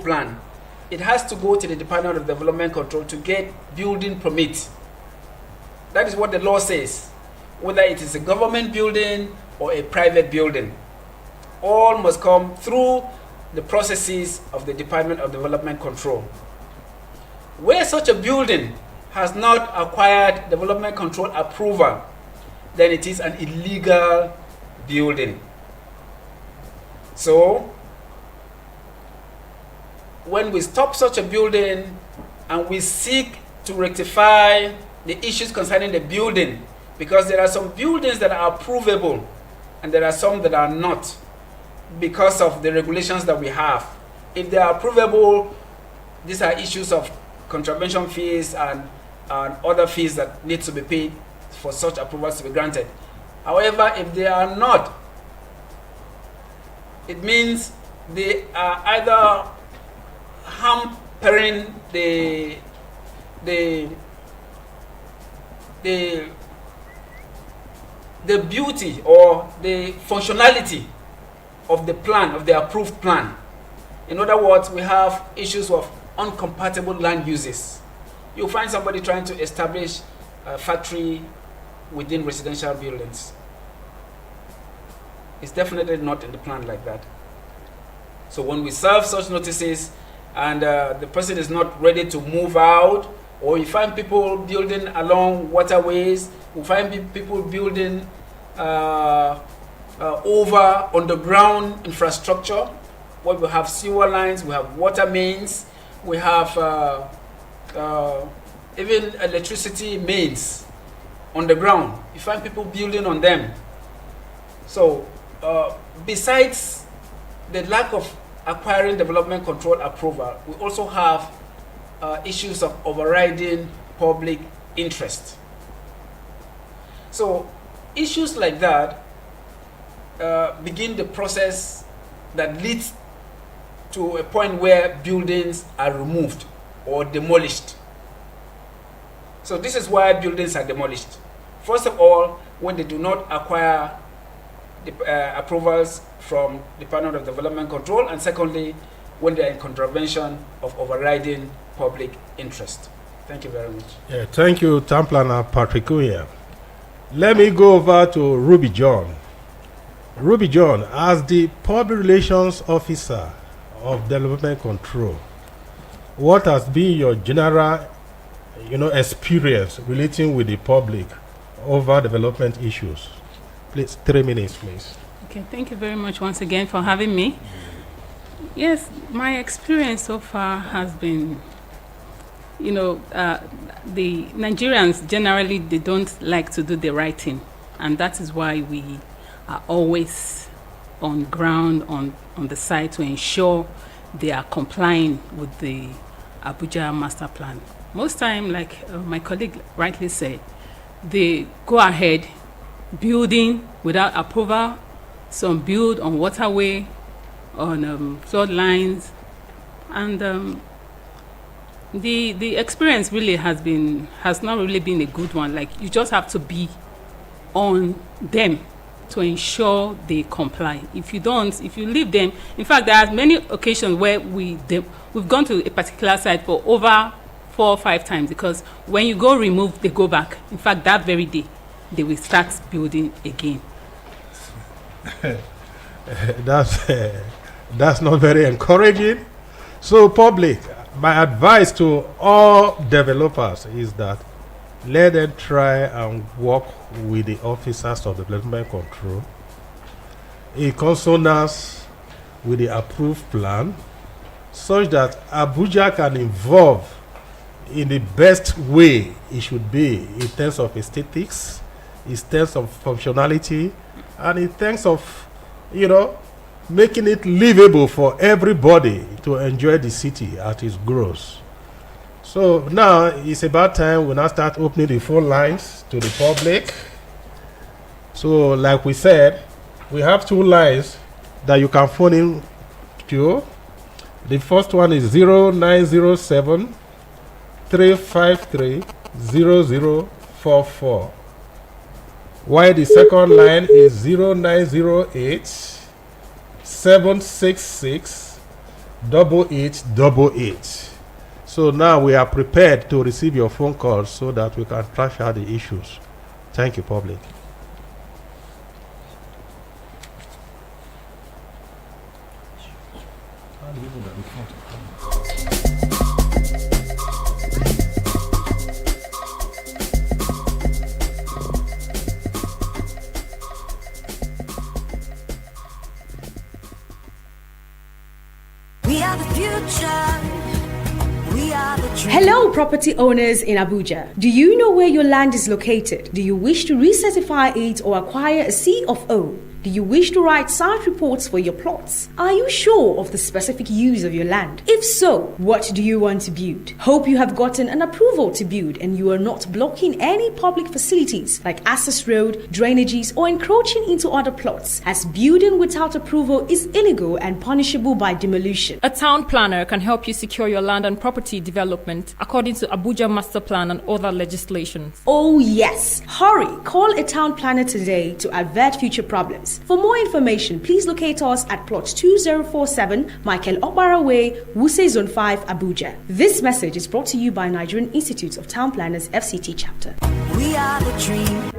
plan, it has to go to the Department of Development Control to get building permit. That is what the law says. Whether it is a government building or a private building, all must come through the processes of the Department of Development Control. Where such a building has not acquired development control approval, then it is an illegal building. So, when we stop such a building and we seek to rectify the issues concerning the building, because there are some buildings that are approvable and there are some that are not because of the regulations that we have. If they are approvable, these are issues of contravention fees and other fees that need to be paid for such approvals to be granted. However, if they are not, it means they are either hampering the beauty or the functionality of the plan, of the approved plan. In other words, we have issues of uncompatible land uses. You'll find somebody trying to establish a factory within residential buildings. It's definitely not in the plan like that. So when we serve such notices and the person is not ready to move out, or you find people building along waterways, we find people building over underground infrastructure, where we have sewer lines, we have water mains, we have even electricity mains underground. You find people building on them. So besides the lack of acquiring development control approval, we also have issues of overriding public interest. So issues like that begin the process that leads to a point where buildings are removed or demolished. So this is why buildings are demolished. First of all, when they do not acquire the, approvals from Department of Development Control, and secondly, when they are in contravention of overriding public interest. Thank you very much. Yeah, thank you, Town Planner Patrick Uya. Let me go over to Ruby John. Ruby John, as the Public Relations Officer of Development Control, what has been your general experience relating with the public over development issues? Please, 3 minutes, please. Okay, thank you very much once again for having me. Yes, my experience so far has been, the Nigerians generally, they don't like to do the right thing, and that is why we are always on ground, on the site to ensure they are complying with the Abuja master plan. Most time, like my colleague rightly said, they go ahead building without approval. Some build on waterway, on flood lines, and the experience really has not really been a good one. Like, you just have to be on them to ensure they comply. If you don't, if you leave them, in fact, there are many occasions where we've gone to a particular site for over 4 or 5 times, because when you go remove, they go back. In fact, that very day, they will start building again. That's not very encouraging. So, public, my advice to all developers is that let them try and work with the officers of development control in consonance with the approved plan, such that Abuja can evolve in the best way it should be in terms of aesthetics, in terms of functionality, and in terms of, making it livable for everybody to enjoy the city as it grows. So now it's about time we now start opening the phone lines to the public. So like we said, we have 2 lines that you can phone in to. The first one is 0907 353 0044. While the second line is 0908 766 8888. So now we are prepared to receive your phone calls so that we can trash out the issues. Thank you, public. We are the future. We are the dream. Hello, property owners in Abuja. Do you know where your land is located? Do you wish to recertify it or acquire a C of O? Do you wish to write site reports for your plots? Are you sure of the specific use of your land? If so, what do you want to build? Hope you have gotten an approval to build and you are not blocking any public facilities like access road, drainages, or encroaching into other plots, as building without approval is illegal and punishable by demolition. A town planner can help you secure your land and property development according to Abuja Master Plan and other legislations. Oh yes! Hurry! Call a town planner today to avert future problems. For more information, please locate us at plot 2047 Michael Okbara Way, Wuse Zone 5, Abuja. This message is brought to you by Nigerian Institute of Town Planners FCT chapter. We are the dream.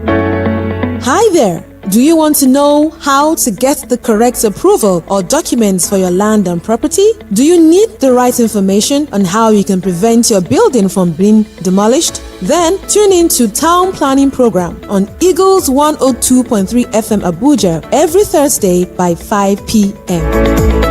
Hi there! Do you want to know how to get the correct approval or documents for your land and property? Do you need the right information on how you can prevent your building from being demolished? Then tune in to Town Planning Program on Eagles 102.3 FM Abuja every Thursday by 5 p.m.